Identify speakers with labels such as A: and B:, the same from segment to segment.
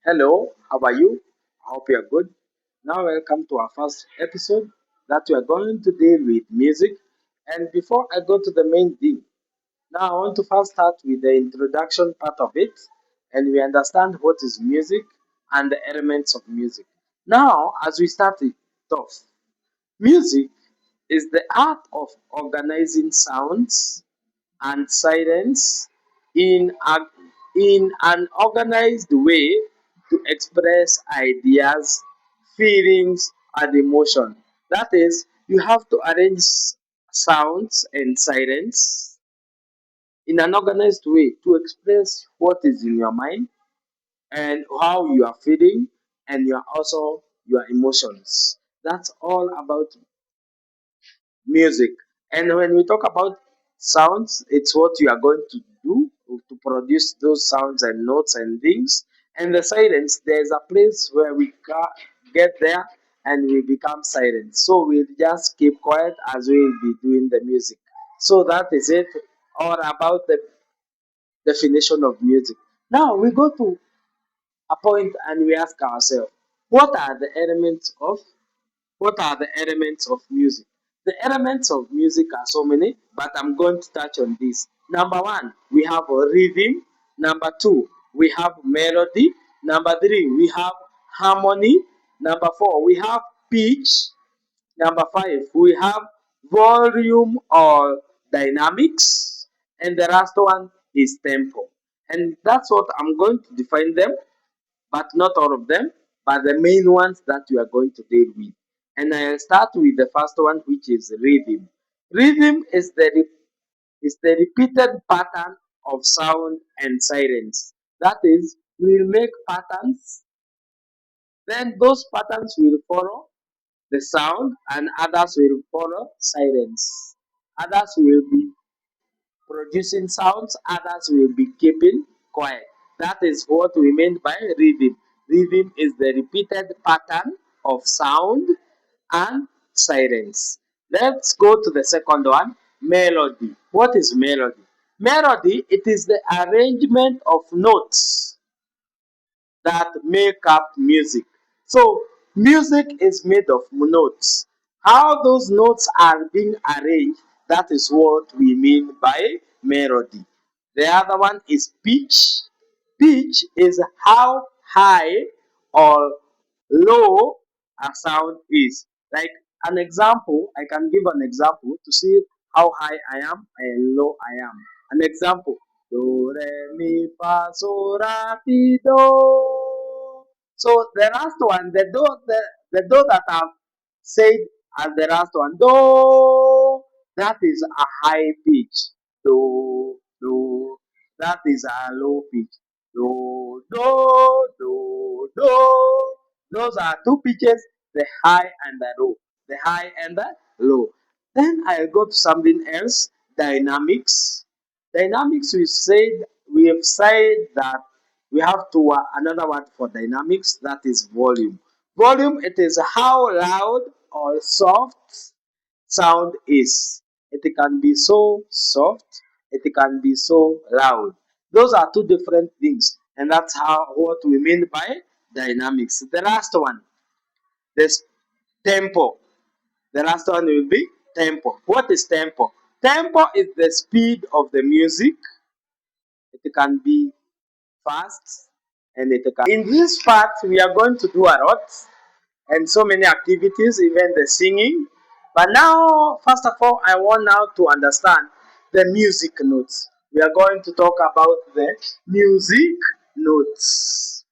A: Hello, how are you? I hope you're good. Now, welcome to our first episode that we are going to deal with music. And before I go to the main thing, now I want to first start with the introduction part of it, and we understand what is music and the elements of music. Now, as we start it off, music is the art of organizing sounds and silence in, in an organized way to express ideas, feelings, and emotion. That is, you have to arrange sounds and silence in an organized way to express what is in your mind and how you are feeling and your emotions. That's all about music. And when we talk about sounds, it's what you are going to do to produce those sounds and notes and things. And the silence, there's a place where we get there and we become silent. So we'll just keep quiet as we'll be doing the music. So that is it, all about the definition of music. Now we go to a point and we ask ourselves, what are the elements of music? The elements of music are so many, but I'm going to touch on this. Number one, we have a rhythm. Number two, we have melody. Number three, we have harmony. Number four, we have pitch. Number five, we have volume or dynamics. And the last one is tempo. And that's what I'm going to define them, but not all of them, but the main ones that we are going to deal with. And I'll start with the first one, which is rhythm. Rhythm is the repeated pattern of sound and silence. That is, we'll make patterns, then those patterns will follow the sound, and others will follow silence. Others will be producing sounds, others will be keeping quiet. That is what we mean by rhythm. Rhythm is the repeated pattern of sound and silence. Let's go to the second one, melody. What is melody? Melody, it is the arrangement of notes that make up music. So, music is made of notes. How those notes are being arranged, that is what we mean by melody. The other one is pitch. Pitch is how high or low a sound is. Like an example, I can give an example to see how high I am and low I am. An example, do re mi fa so la ti do. So the last one, the do that I've said as the last one, do, that is a high pitch. Do, that is a low pitch. Do. Those are two pitches, the high and the low. The high and the low. Then I'll go to something else, dynamics. Dynamics, we have said that we have to another word for dynamics, that is volume. Volume, it is how loud or soft sound is. It can be so soft, it can be so loud. Those are two different things, and that's how what we mean by dynamics. The last one, this tempo. The last one will be tempo. What is tempo? Tempo is the speed of the music. It can be fast and it can. In this part, we are going to do a lot and so many activities, even the singing. But now, first of all, I want now to understand the music notes. We are going to talk about the music notes.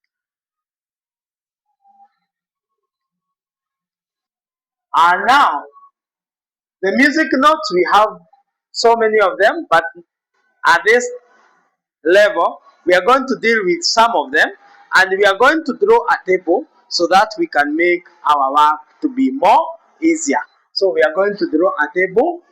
A: And now, the music notes, we have so many of them, but at this level, we are going to deal with some of them and we are going to draw a table so that we can make our work to be more easier. So we are going to draw a table.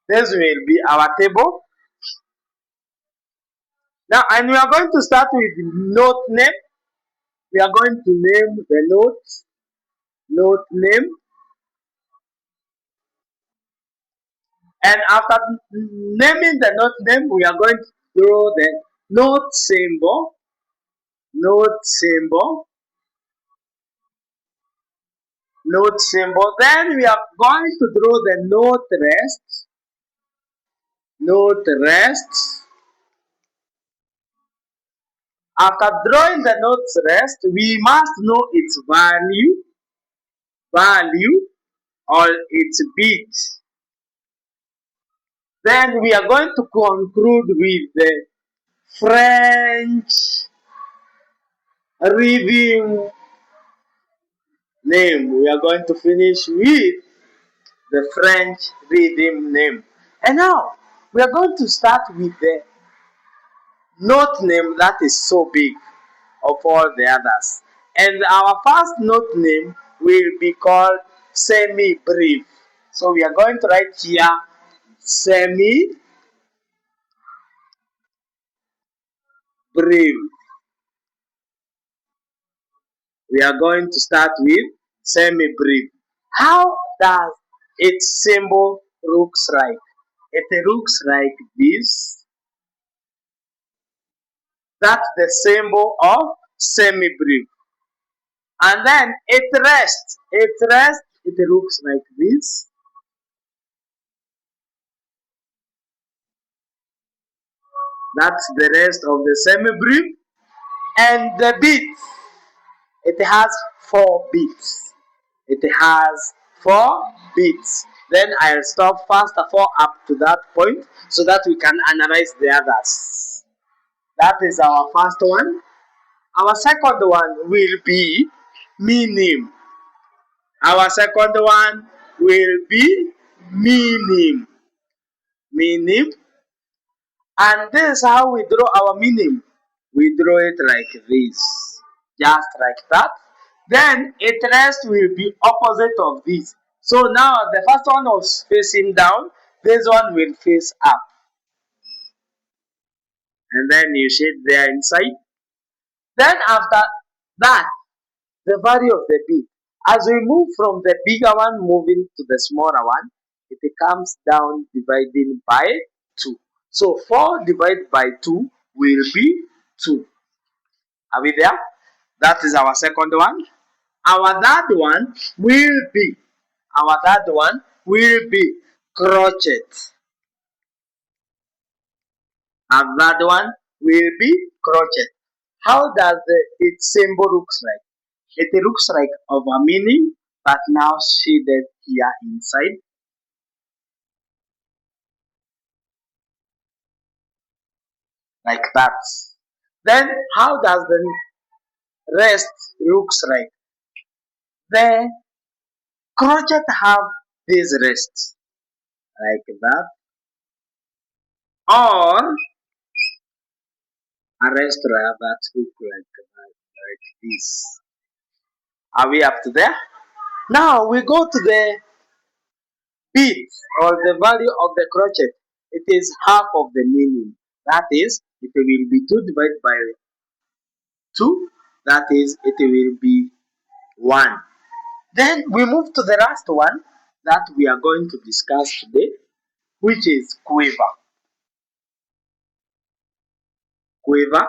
A: This will be our table. Now, and we are going to start with note name. We are going to name the notes. note name, and after naming the note name, we are going to draw the note symbol, note symbol, note symbol. Then we are going to draw the note rest, note rest. After drawing the note rest, we must know its value or its beat. Then we are going to conclude with the French rhythm name. We are going to finish with the French rhythm name. And now we are going to start with the note name that is so big of all the others. And our first note name will be called semi-brief. So we are going to write here semi-brief. We are going to start with semi-brief. How does its symbol looks like? It looks like this. That's the symbol of semi-brief. And then it rests. It rests. It looks like this. That's the rest of the semi-brief. And the beats. It has 4 beats. It has 4 beats. Then I'll stop fast for up to that point so that we can analyze the others. That is our first one. Our second one will be minim. Our second one will be minim. Minim. And this is how we draw our minim. We draw it like this. Just like that. Then it rest will be opposite of this. So now the first one was facing down. This one will face up. And then you shade there inside. Then after that, the value of the beat. As we move from the bigger one moving to the smaller one, it comes down dividing by 2. So 4 divided by 2 will be 2. Are we there? That is our second one. Our third one will be crochet. And that one will be crochet. How does its symbol looks like? It looks like of a meaning, but now shaded here inside, like that. Then how does the rest looks like? The crochet have these rests like that, or a rest that look like this. Are we up to there? Now we go to the beat or the value of the crochet. It is half of the meaning. That is, it will be 2 divided by 2. That is, it will be 1. Then we move to the last one that we are going to discuss today, which is quiver. Quiver.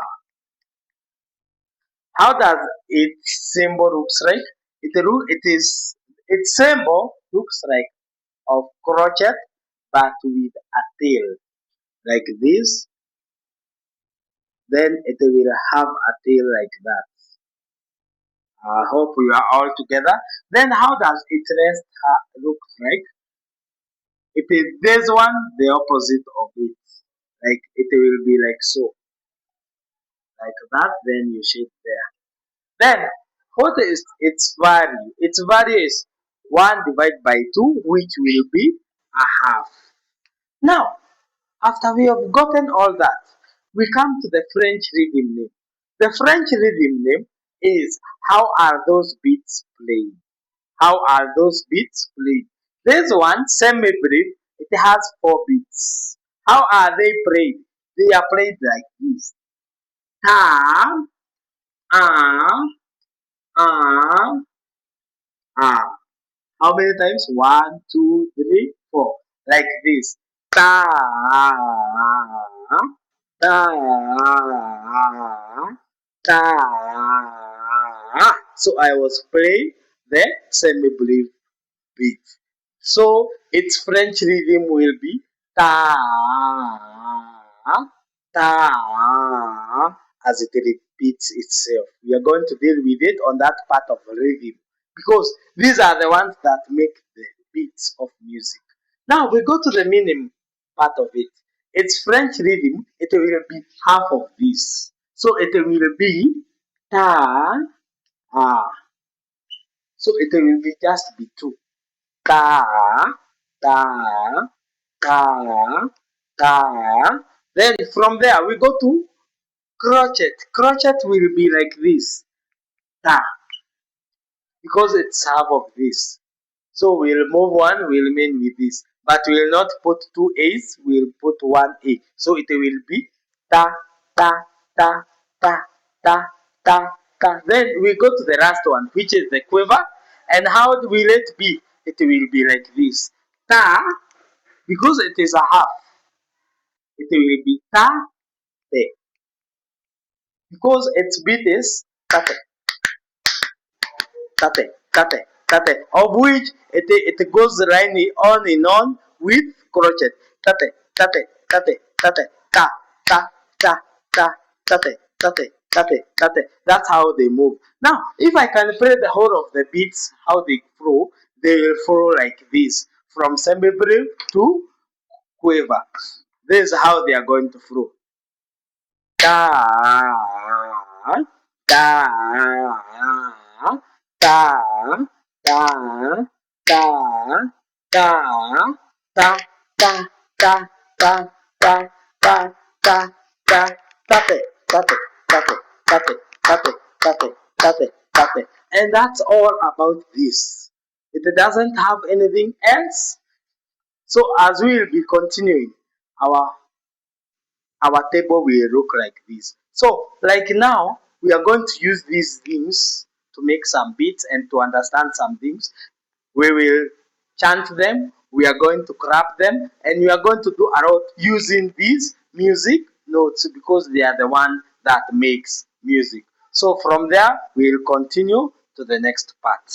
A: How does its symbol looks like? Its symbol looks like of crochet but with a tail like this. Then it will have a tail like that. I hope we are all together. Then how does its rest look like? It is this one, the opposite of it. Like it will be like so. Like that, then you shape there. Then what is its value? Its value is 1 divided by 2, which will be a half. Now, after we have gotten all that, we come to the French rhythm name. The French rhythm name is how are those beats played? How are those beats played? This one, semi-brief, it has 4 beats. How are they played? They are played like this. Ta, ah, ah, Ah. How many times? One, two, three, four. Like this. Ta ta ta. So I was playing the semi-brief beat. So its French rhythm will be ta ta as it repeats itself. We are going to deal with it on that part of rhythm because these are the ones that make the beats of music. Now we go to the meaning part of it. Its French rhythm, it will be half of this. So it will be ta ah. So it will be just be two. Ta ta ta ta. Then from there we go to crochet. Crochet will be like this. Ta because it's half of this. So we'll remove one, we'll remain with this. But we'll not put two A's, we'll put one A. So it will be ta, ta, ta, ta, ta, ta, ta. Then we go to the last one, which is the quiver. And how will it be? It will be like this. Ta, because it is a half, it will be ta, te. Because its beat is tate. Tate, of which it goes rhyming on and on with crochet. Tate, tate, tate, tate, ta, ta, ta, ta, tate, tate, tate, tate. That's how they move. Now, if I can play the whole of the beats, how they will flow like this from semi-brief to quiver. This is how they are going to flow. Da, da, da, da, da, da, da, da, da, da, da, da, da, da, tate, tate, tate, tate, tate, tate, tate, tate. And that's all about this. It doesn't have anything else. So as we will be continuing, our our table will look like this. So, like now, we are going to use these themes to make some beats and to understand some things. We will chant them, we are going to clap them, and we are going to do a lot using these music notes because they are the one that makes music. So from there, we will continue to the next part.